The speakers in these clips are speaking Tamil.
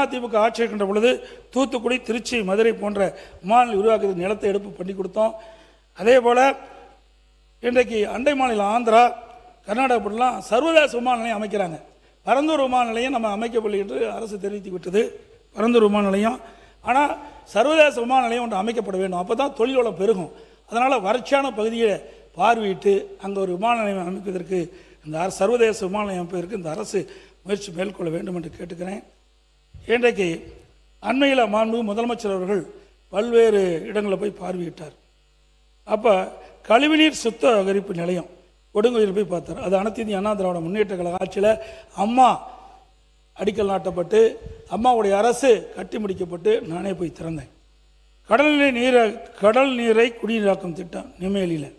அதிமுக ஆட்சி இருக்கின்ற பொழுது தூத்துக்குடி, திருச்சி, மதுரை போன்ற விமான உருவாக்குறதுக்கு நிலத்தை எடுப்பு பண்ணி கொடுத்தோம். அதே போல் இன்றைக்கு அண்டை மாநிலம் ஆந்திரா, கர்நாடகா போலாம் சர்வதேச விமான நிலையம் அமைக்கிறாங்க. பரந்தூர் விமான நிலையம் நம்ம அமைக்கவில்லை என்று அரசு தெரிவித்து விட்டது. பரந்தூர் விமான நிலையம், ஆனால் சர்வதேச விமான நிலையம் ஒன்று அமைக்கப்பட வேண்டும். அப்போ தான் தொழில் வளம் பெருகும். அதனால் வறட்சியான பகுதியை பார்வையிட்டு அங்கே ஒரு விமான நிலையம் அமைப்பதற்கு, இந்த சர்வதேச விமான நிலையம் அமைப்பதற்கு இந்த அரசு முயற்சி மேற்கொள்ள வேண்டும் என்று கேட்டுக்கிறேன். இன்றைக்கு அண்மையில் மாண்புமிகு முதலமைச்சர் அவர்கள் பல்வேறு இடங்களில் போய் பார்வையிட்டார். அப்போ கழிவுநீர் சுத்திகரிப்பு நிலையம் கொடுங்கோயில் போய் பார்த்தார். அது அனைத்து இந்திய அண்ணா திராவிட முன்னேற்ற கழக ஆட்சியில் அம்மா அடிக்கல் நாட்டப்பட்டு அம்மாவுடைய அரசு கட்டி முடிக்கப்பட்டு நானே போய் திறந்தேன். கடல் நீரை குடிநீராக்கும் திட்டம் நெம்மேலியில்,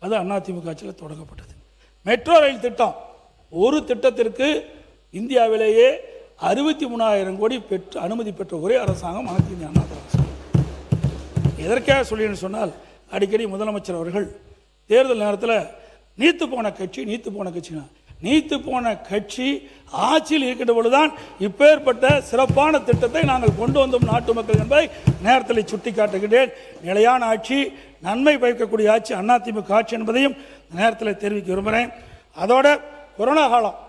அது அதிமுக ஆட்சியில் தொடங்கப்பட்டது. மெட்ரோ ரயில் திட்டம், ஒரு திட்டத்திற்கு இந்தியாவிலேயே 63,000 கோடி பெற்று அனுமதி பெற்ற ஒரே அரசாங்கம் அனைத்து இந்திய அண்ணா திராவிட அரசு. எதற்காக சொல்லின்னு சொன்னால், அடிக்கடி முதலமைச்சர் அவர்கள் தேர்தல் நேரத்தில் நீத்து போன கட்சி ஆட்சியில் இருக்கின்ற பொழுதுதான் இப்பேற்பட்ட சிறப்பான திட்டத்தை நாங்கள் கொண்டு வந்தோம் நாட்டு மக்கள் என்பதை நேரத்தில் சுட்டிக்காட்டுகின்றேன். நிலையான ஆட்சி, நன்மை பயக்கக்கூடிய ஆட்சி அதிமுக ஆட்சி என்பதையும் நேரத்தில் தெரிவிக்க விரும்புகிறேன். அதோட கொரோனா காலம்,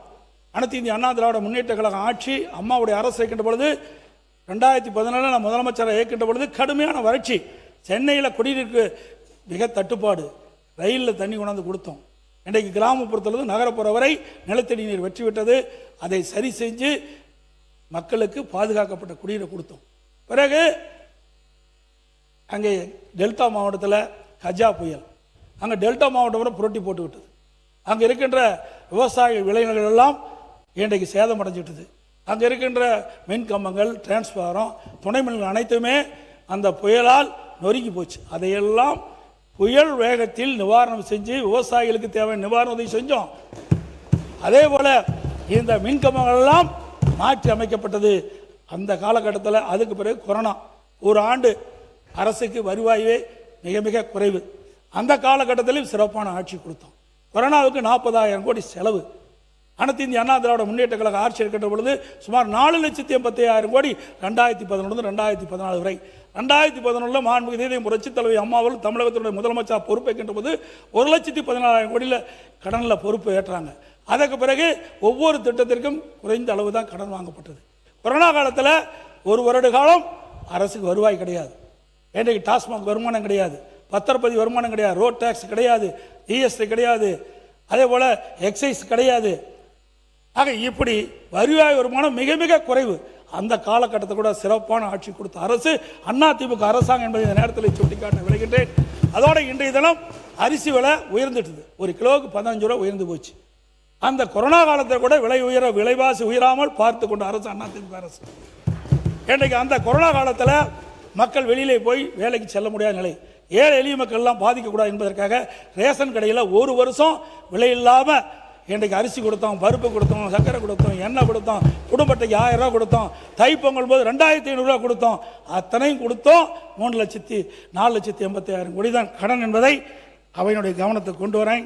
அனைத்து இந்திய அண்ணா திராவிட முன்னேற்ற கழக ஆட்சி அம்மாவுடைய அரசு இருக்கின்ற பொழுது 2014 நான் முதலமைச்சராக இருக்கின்ற பொழுது கடுமையான வறட்சி, சென்னையில் குடிநீருக்கு மிக தட்டுப்பாடு, ரயிலில் தண்ணி கொண்டாந்து கொடுத்தோம். இன்றைக்கு கிராமப்புறத்திலிருந்து நகரப்புற வரை நிலத்தடி நீர் வெற்றிவிட்டது. அதை சரி செஞ்சு மக்களுக்கு பாதுகாக்கப்பட்ட குடிநீரை கொடுத்தோம். பிறகு அங்கே டெல்டா மாவட்டத்தில் கஜா புயல், அங்கே டெல்டா மாவட்டம் புரட்டி போட்டு விட்டது. அங்கே இருக்கின்ற விவசாய விளைநிலங்கள் எல்லாம் இன்றைக்கு சேதம் அடைஞ்சிட்டது. அங்கே இருக்கின்ற மின் கம்பங்கள், டிரான்ஸ்பாரம், துணை மின்கள் அனைத்துமே அந்த புயலால் நொறுங்கி போச்சு. அதையெல்லாம் புயல் வேகத்தில் நிவாரணம் செஞ்சு விவசாயிகளுக்கு தேவையான நிவாரண உதவி செஞ்சோம். அதே போல இந்த மின்கம்பங்கள் எல்லாம் மாற்றி அமைக்கப்பட்டது அந்த காலகட்டத்தில். அதுக்கு பிறகு கொரோனா, ஒரு ஆண்டு அரசுக்கு வருவாயே மிக மிக குறைவு. அந்த காலகட்டத்திலும் சிறப்பான ஆட்சி கொடுத்தோம். கொரோனாவுக்கு 40,000 கோடி செலவு. அனைத்து இந்திய அண்ணா திராவிட முன்னேற்ற கழக ஆட்சி இருக்கின்ற பொழுது சுமார் 4,85,000 கோடி 2011 2014 வரை. 2011 மாண்புமிகு புரட்சித் தலைவி அம்மாவில் தமிழகத்தினுடைய முதலமைச்சர் பொறுப்பேற்கின்ற போது 1,14,000 கோடியில் கடனில் பொறுப்பு ஏற்றாங்க. அதற்கு பிறகு ஒவ்வொரு திட்டத்திற்கும் குறைந்த அளவு தான் கடன் வாங்கப்பட்டது. கொரோனா காலத்தில் ஒரு வருட காலம் அரசுக்கு வருவாய் கிடையாது. இன்றைக்கு டாஸ்மாக் வருமானம் கிடையாது, பத்திரப்பதிவு வருமானம் கிடையாது, ரோட் டேக்ஸ் கிடையாது, ஜிஎஸ்டி கிடையாது, அதே போல் எக்ஸைஸ் கிடையாது. ஆக இப்படி வருவாய் வருமானம் மிக மிக குறைவு. அந்த காலகட்டத்தில் கூட சிறப்பான ஆட்சி கொடுத்த அரசு அதிமுக அரசாங்கம் என்பதை இந்த நேரத்தில் சுட்டிக்காட்ட விளைகின்றேன். அதோட இன்றைய தினம் அரிசி விலை உயர்ந்துட்டது. ஒரு கிலோவுக்கு 15 ரூபா உயர்ந்து போச்சு. அந்த கொரோனா காலத்தில் கூட விலைவாசி உயராமல் பார்த்து கொண்ட அரசு அதிமுக அரசு. இன்றைக்கு அந்த கொரோனா காலத்தில் மக்கள் வெளியிலே போய் வேலைக்கு செல்ல முடியாத நிலை, ஏழை எளிய மக்கள் எல்லாம் பாதிக்கக்கூடாது என்பதற்காக ரேஷன் கடையில் ஒரு வருஷம் விலை இல்லாமல் இன்றைக்கு அரிசி கொடுத்தோம், பருப்பு கொடுத்தோம், சர்க்கரை கொடுத்தோம், எண்ணெய் கொடுத்தோம், குடும்பத்துக்கு 1000 ரூபா கொடுத்தோம், தைப்பொங்கல் போது 2,500 ரூபா கொடுத்தோம். அத்தனையும் கொடுத்தோம். 3,4,85,000 கோடி தான் கடன் என்பதை அவையினுடைய கவனத்தை கொண்டு வரேன்.